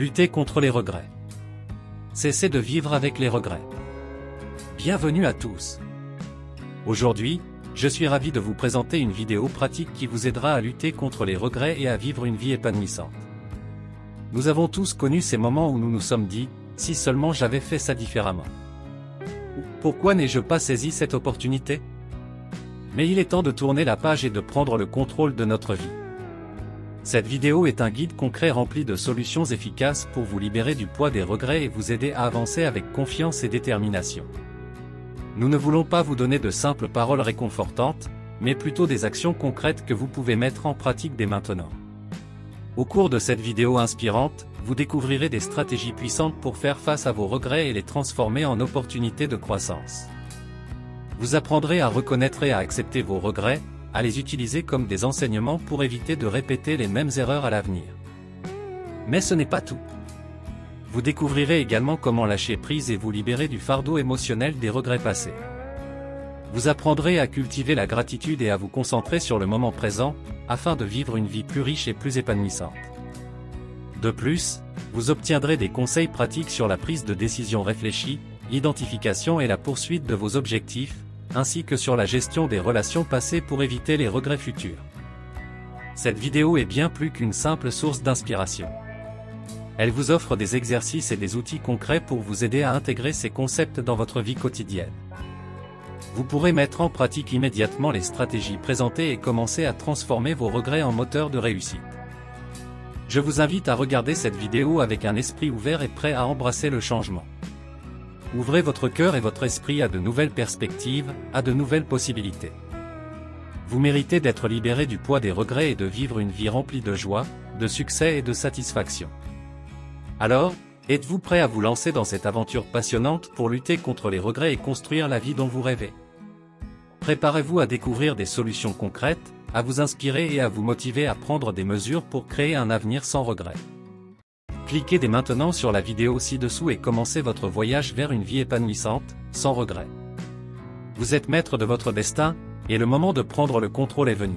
lutter contre les regrets. Cessez de vivre avec les regrets. Bienvenue à tous. Aujourd'hui, je suis ravi de vous présenter une vidéo pratique qui vous aidera à lutter contre les regrets et à vivre une vie épanouissante. Nous avons tous connu ces moments où nous nous sommes dit, si seulement j'avais fait ça différemment. Pourquoi n'ai-je pas saisi cette opportunité? Mais il est temps de tourner la page et de prendre le contrôle de notre vie. Cette vidéo est un guide concret rempli de solutions efficaces pour vous libérer du poids des regrets et vous aider à avancer avec confiance et détermination. Nous ne voulons pas vous donner de simples paroles réconfortantes, mais plutôt des actions concrètes que vous pouvez mettre en pratique dès maintenant. Au cours de cette vidéo inspirante, vous découvrirez des stratégies puissantes pour faire face à vos regrets et les transformer en opportunités de croissance. Vous apprendrez à reconnaître et à accepter vos regrets, à les utiliser comme des enseignements pour éviter de répéter les mêmes erreurs à l'avenir. Mais ce n'est pas tout. Vous découvrirez également comment lâcher prise et vous libérer du fardeau émotionnel des regrets passés. Vous apprendrez à cultiver la gratitude et à vous concentrer sur le moment présent, afin de vivre une vie plus riche et plus épanouissante. De plus, vous obtiendrez des conseils pratiques sur la prise de décision réfléchie, l'identification et la poursuite de vos objectifs, ainsi que sur la gestion des relations passées pour éviter les regrets futurs. Cette vidéo est bien plus qu'une simple source d'inspiration. Elle vous offre des exercices et des outils concrets pour vous aider à intégrer ces concepts dans votre vie quotidienne. Vous pourrez mettre en pratique immédiatement les stratégies présentées et commencer à transformer vos regrets en moteur de réussite. Je vous invite à regarder cette vidéo avec un esprit ouvert et prêt à embrasser le changement. Ouvrez votre cœur et votre esprit à de nouvelles perspectives, à de nouvelles possibilités. Vous méritez d'être libéré du poids des regrets et de vivre une vie remplie de joie, de succès et de satisfaction. Alors, êtes-vous prêt à vous lancer dans cette aventure passionnante pour lutter contre les regrets et construire la vie dont vous rêvez? Préparez-vous à découvrir des solutions concrètes, à vous inspirer et à vous motiver à prendre des mesures pour créer un avenir sans regrets. Cliquez dès maintenant sur la vidéo ci-dessous et commencez votre voyage vers une vie épanouissante, sans regrets. Vous êtes maître de votre destin, et le moment de prendre le contrôle est venu.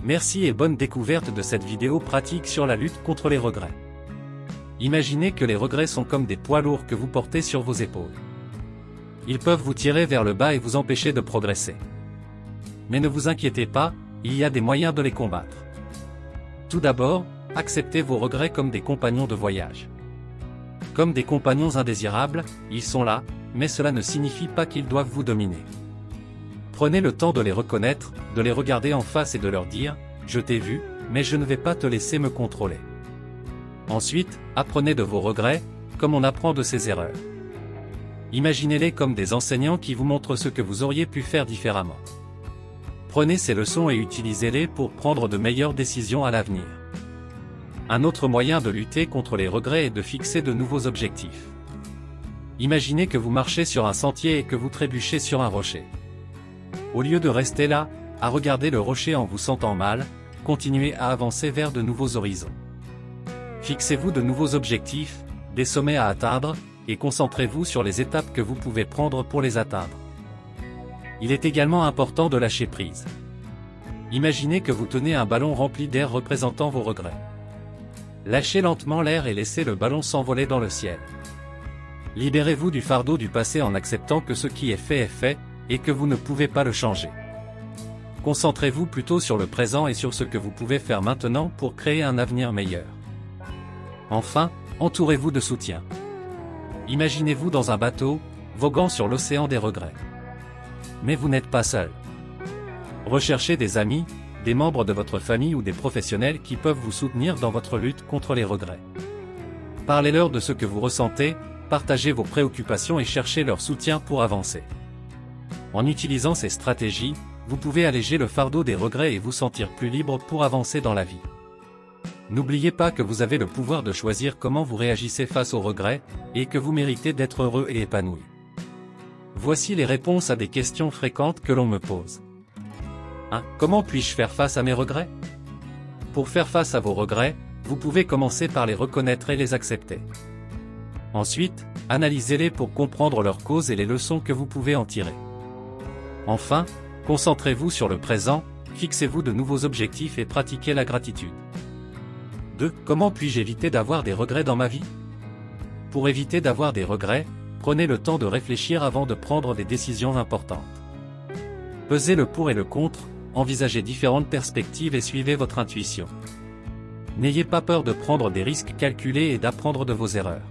Merci et bonne découverte de cette vidéo pratique sur la lutte contre les regrets. Imaginez que les regrets sont comme des poids lourds que vous portez sur vos épaules. Ils peuvent vous tirer vers le bas et vous empêcher de progresser. Mais ne vous inquiétez pas, il y a des moyens de les combattre. Tout d'abord, acceptez vos regrets comme des compagnons de voyage. Comme des compagnons indésirables, ils sont là, mais cela ne signifie pas qu'ils doivent vous dominer. Prenez le temps de les reconnaître, de les regarder en face et de leur dire « Je t'ai vu, mais je ne vais pas te laisser me contrôler ». Ensuite, apprenez de vos regrets, comme on apprend de ses erreurs. Imaginez-les comme des enseignants qui vous montrent ce que vous auriez pu faire différemment. Prenez ces leçons et utilisez-les pour prendre de meilleures décisions à l'avenir. Un autre moyen de lutter contre les regrets est de fixer de nouveaux objectifs. Imaginez que vous marchez sur un sentier et que vous trébuchez sur un rocher. Au lieu de rester là, à regarder le rocher en vous sentant mal, continuez à avancer vers de nouveaux horizons. Fixez-vous de nouveaux objectifs, des sommets à atteindre, et concentrez-vous sur les étapes que vous pouvez prendre pour les atteindre. Il est également important de lâcher prise. Imaginez que vous tenez un ballon rempli d'air représentant vos regrets. Lâchez lentement l'air et laissez le ballon s'envoler dans le ciel. Libérez-vous du fardeau du passé en acceptant que ce qui est fait, et que vous ne pouvez pas le changer. Concentrez-vous plutôt sur le présent et sur ce que vous pouvez faire maintenant pour créer un avenir meilleur. Enfin, entourez-vous de soutien. Imaginez-vous dans un bateau, voguant sur l'océan des regrets. Mais vous n'êtes pas seul. Recherchez des amis, des membres de votre famille ou des professionnels qui peuvent vous soutenir dans votre lutte contre les regrets. Parlez-leur de ce que vous ressentez, partagez vos préoccupations et cherchez leur soutien pour avancer. En utilisant ces stratégies, vous pouvez alléger le fardeau des regrets et vous sentir plus libre pour avancer dans la vie. N'oubliez pas que vous avez le pouvoir de choisir comment vous réagissez face aux regrets, et que vous méritez d'être heureux et épanoui. Voici les réponses à des questions fréquentes que l'on me pose. 1. Comment puis-je faire face à mes regrets? Pour faire face à vos regrets, vous pouvez commencer par les reconnaître et les accepter. Ensuite, analysez-les pour comprendre leurs causes et les leçons que vous pouvez en tirer. Enfin, concentrez-vous sur le présent, fixez-vous de nouveaux objectifs et pratiquez la gratitude. 2. Comment puis-je éviter d'avoir des regrets dans ma vie? Pour éviter d'avoir des regrets, prenez le temps de réfléchir avant de prendre des décisions importantes. Pesez le pour et le contre, envisagez différentes perspectives et suivez votre intuition. N'ayez pas peur de prendre des risques calculés et d'apprendre de vos erreurs.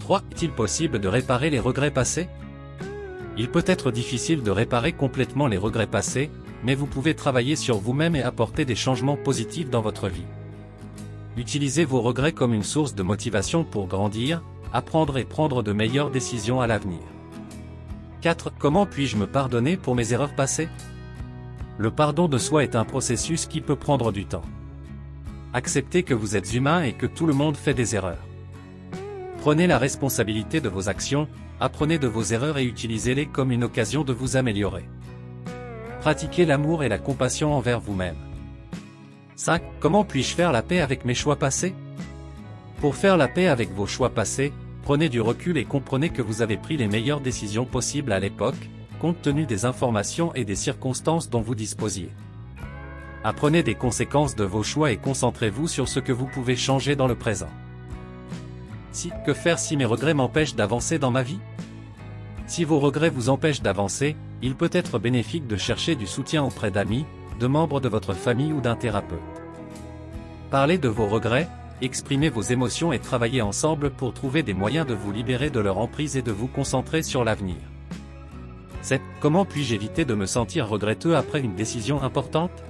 3. Est-il possible de réparer les regrets passés? Il peut être difficile de réparer complètement les regrets passés, mais vous pouvez travailler sur vous-même et apporter des changements positifs dans votre vie. Utilisez vos regrets comme une source de motivation pour grandir, apprendre et prendre de meilleures décisions à l'avenir. 4. Comment puis-je me pardonner pour mes erreurs passées? Le pardon de soi est un processus qui peut prendre du temps. Acceptez que vous êtes humain et que tout le monde fait des erreurs. Prenez la responsabilité de vos actions, apprenez de vos erreurs et utilisez-les comme une occasion de vous améliorer. Pratiquez l'amour et la compassion envers vous-même. 5. Comment puis-je faire la paix avec mes choix passés? Pour faire la paix avec vos choix passés, prenez du recul et comprenez que vous avez pris les meilleures décisions possibles à l'époque, compte tenu des informations et des circonstances dont vous disposiez. Apprenez des conséquences de vos choix et concentrez-vous sur ce que vous pouvez changer dans le présent. 6. Que faire si mes regrets m'empêchent d'avancer dans ma vie? Si vos regrets vous empêchent d'avancer, il peut être bénéfique de chercher du soutien auprès d'amis, de membres de votre famille ou d'un thérapeute. Parlez de vos regrets, exprimez vos émotions et travaillez ensemble pour trouver des moyens de vous libérer de leur emprise et de vous concentrer sur l'avenir. 7. Comment puis-je éviter de me sentir regretteux après une décision importante?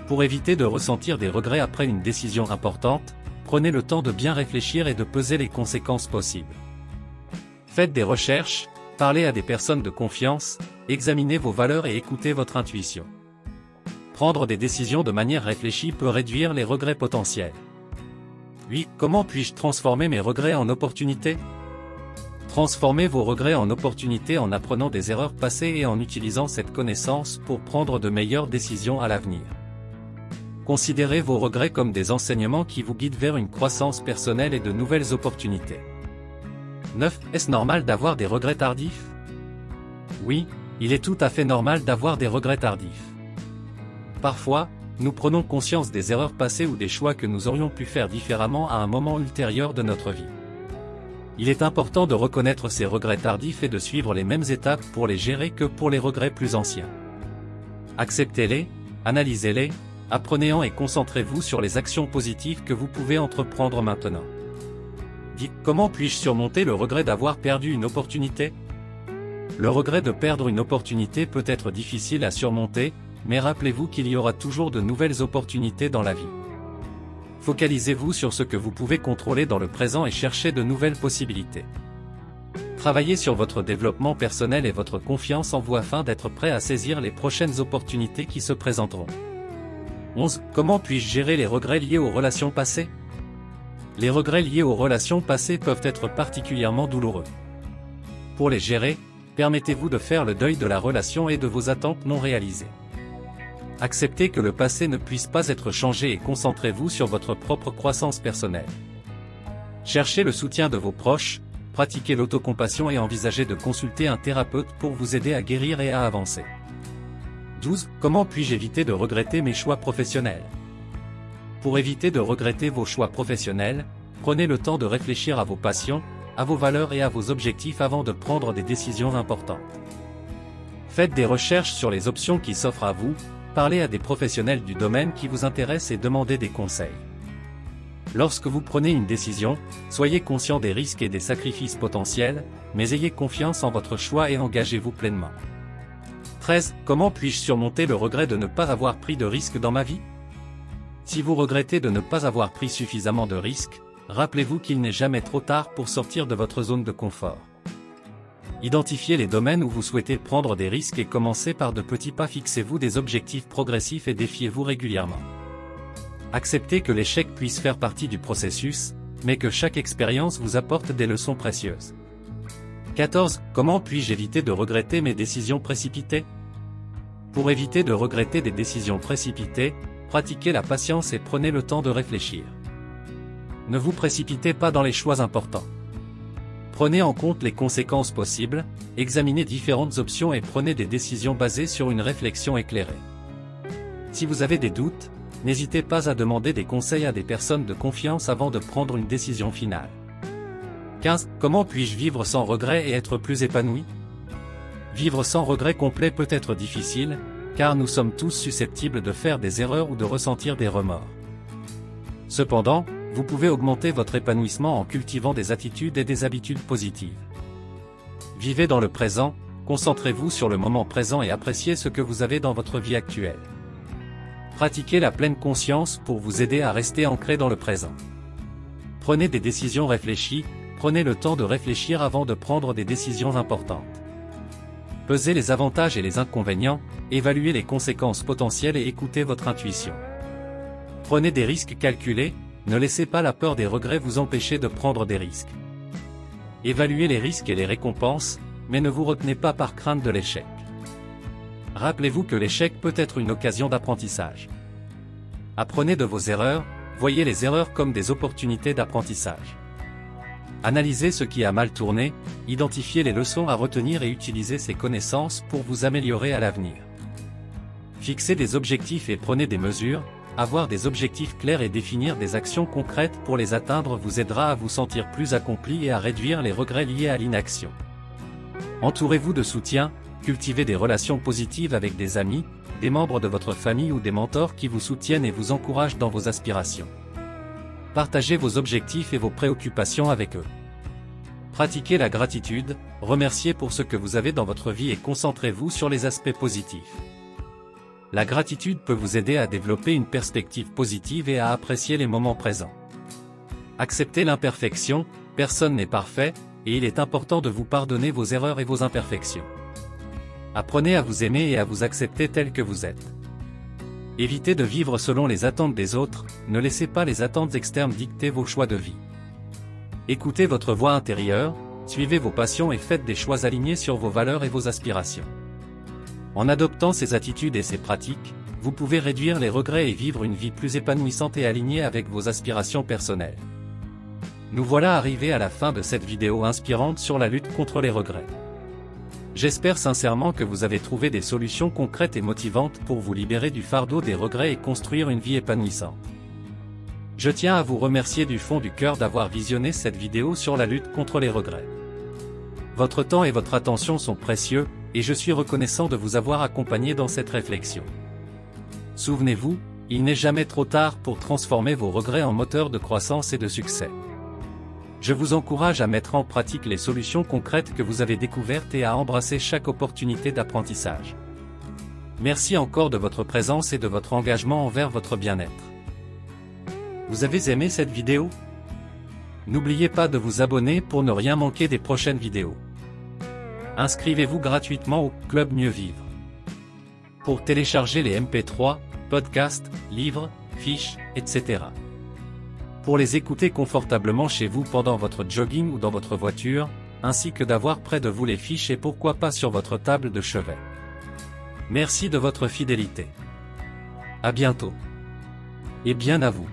Pour éviter de ressentir des regrets après une décision importante, prenez le temps de bien réfléchir et de peser les conséquences possibles. Faites des recherches, parlez à des personnes de confiance, examinez vos valeurs et écoutez votre intuition. Prendre des décisions de manière réfléchie peut réduire les regrets potentiels. 8. Comment puis-je transformer mes regrets en opportunités? Transformez vos regrets en opportunités en apprenant des erreurs passées et en utilisant cette connaissance pour prendre de meilleures décisions à l'avenir. Considérez vos regrets comme des enseignements qui vous guident vers une croissance personnelle et de nouvelles opportunités. 9. Est-ce normal d'avoir des regrets tardifs? Oui, il est tout à fait normal d'avoir des regrets tardifs. Parfois, nous prenons conscience des erreurs passées ou des choix que nous aurions pu faire différemment à un moment ultérieur de notre vie. Il est important de reconnaître ces regrets tardifs et de suivre les mêmes étapes pour les gérer que pour les regrets plus anciens. Acceptez-les, analysez-les, apprenez-en et concentrez-vous sur les actions positives que vous pouvez entreprendre maintenant. 10. Comment puis-je surmonter le regret d'avoir perdu une opportunité? Le regret de perdre une opportunité peut être difficile à surmonter, mais rappelez-vous qu'il y aura toujours de nouvelles opportunités dans la vie. Focalisez-vous sur ce que vous pouvez contrôler dans le présent et cherchez de nouvelles possibilités. Travaillez sur votre développement personnel et votre confiance en vous afin d'être prêt à saisir les prochaines opportunités qui se présenteront. 11. Comment puis-je gérer les regrets liés aux relations passées? Les regrets liés aux relations passées peuvent être particulièrement douloureux. Pour les gérer, permettez-vous de faire le deuil de la relation et de vos attentes non réalisées. Acceptez que le passé ne puisse pas être changé et concentrez-vous sur votre propre croissance personnelle. Cherchez le soutien de vos proches, pratiquez l'autocompassion et envisagez de consulter un thérapeute pour vous aider à guérir et à avancer. 12. Comment puis-je éviter de regretter mes choix professionnels? Pour éviter de regretter vos choix professionnels, prenez le temps de réfléchir à vos passions, à vos valeurs et à vos objectifs avant de prendre des décisions importantes. Faites des recherches sur les options qui s'offrent à vous, parlez à des professionnels du domaine qui vous intéressent et demandez des conseils. Lorsque vous prenez une décision, soyez conscient des risques et des sacrifices potentiels, mais ayez confiance en votre choix et engagez-vous pleinement. 13. Comment puis-je surmonter le regret de ne pas avoir pris de risques dans ma vie? Si vous regrettez de ne pas avoir pris suffisamment de risques, rappelez-vous qu'il n'est jamais trop tard pour sortir de votre zone de confort. Identifiez les domaines où vous souhaitez prendre des risques et commencez par de petits pas. Fixez-vous des objectifs progressifs et défiez-vous régulièrement. Acceptez que l'échec puisse faire partie du processus, mais que chaque expérience vous apporte des leçons précieuses. 14. Comment puis-je éviter de regretter mes décisions précipitées? Pour éviter de regretter des décisions précipitées, pratiquez la patience et prenez le temps de réfléchir. Ne vous précipitez pas dans les choix importants. Prenez en compte les conséquences possibles, examinez différentes options et prenez des décisions basées sur une réflexion éclairée. Si vous avez des doutes, n'hésitez pas à demander des conseils à des personnes de confiance avant de prendre une décision finale. 15. Comment puis-je vivre sans regret et être plus épanoui? Vivre sans regret complet peut être difficile, car nous sommes tous susceptibles de faire des erreurs ou de ressentir des remords. Cependant, vous pouvez augmenter votre épanouissement en cultivant des attitudes et des habitudes positives. Vivez dans le présent, concentrez-vous sur le moment présent et appréciez ce que vous avez dans votre vie actuelle. Pratiquez la pleine conscience pour vous aider à rester ancré dans le présent. Prenez des décisions réfléchies, prenez le temps de réfléchir avant de prendre des décisions importantes. Pesez les avantages et les inconvénients, évaluez les conséquences potentielles et écoutez votre intuition. Prenez des risques calculés, ne laissez pas la peur des regrets vous empêcher de prendre des risques. Évaluez les risques et les récompenses, mais ne vous retenez pas par crainte de l'échec. Rappelez-vous que l'échec peut être une occasion d'apprentissage. Apprenez de vos erreurs, voyez les erreurs comme des opportunités d'apprentissage. Analysez ce qui a mal tourné, identifiez les leçons à retenir et utilisez ces connaissances pour vous améliorer à l'avenir. Fixez des objectifs et prenez des mesures, avoir des objectifs clairs et définir des actions concrètes pour les atteindre vous aidera à vous sentir plus accompli et à réduire les regrets liés à l'inaction. Entourez-vous de soutien, cultivez des relations positives avec des amis, des membres de votre famille ou des mentors qui vous soutiennent et vous encouragent dans vos aspirations. Partagez vos objectifs et vos préoccupations avec eux. Pratiquez la gratitude, remerciez pour ce que vous avez dans votre vie et concentrez-vous sur les aspects positifs. La gratitude peut vous aider à développer une perspective positive et à apprécier les moments présents. Acceptez l'imperfection, personne n'est parfait, et il est important de vous pardonner vos erreurs et vos imperfections. Apprenez à vous aimer et à vous accepter tel que vous êtes. Évitez de vivre selon les attentes des autres, ne laissez pas les attentes externes dicter vos choix de vie. Écoutez votre voix intérieure, suivez vos passions et faites des choix alignés sur vos valeurs et vos aspirations. En adoptant ces attitudes et ces pratiques, vous pouvez réduire les regrets et vivre une vie plus épanouissante et alignée avec vos aspirations personnelles. Nous voilà arrivés à la fin de cette vidéo inspirante sur la lutte contre les regrets. J'espère sincèrement que vous avez trouvé des solutions concrètes et motivantes pour vous libérer du fardeau des regrets et construire une vie épanouissante. Je tiens à vous remercier du fond du cœur d'avoir visionné cette vidéo sur la lutte contre les regrets. Votre temps et votre attention sont précieux, et je suis reconnaissant de vous avoir accompagné dans cette réflexion. Souvenez-vous, il n'est jamais trop tard pour transformer vos regrets en moteur de croissance et de succès. Je vous encourage à mettre en pratique les solutions concrètes que vous avez découvertes et à embrasser chaque opportunité d'apprentissage. Merci encore de votre présence et de votre engagement envers votre bien-être. Vous avez aimé cette vidéo? N'oubliez pas de vous abonner pour ne rien manquer des prochaines vidéos. Inscrivez-vous gratuitement au Club Mieux Vivre. Pour télécharger les MP3, podcasts, livres, fiches, etc. Pour les écouter confortablement chez vous pendant votre jogging ou dans votre voiture, ainsi que d'avoir près de vous les fiches et pourquoi pas sur votre table de chevet. Merci de votre fidélité. À bientôt. Et bien à vous.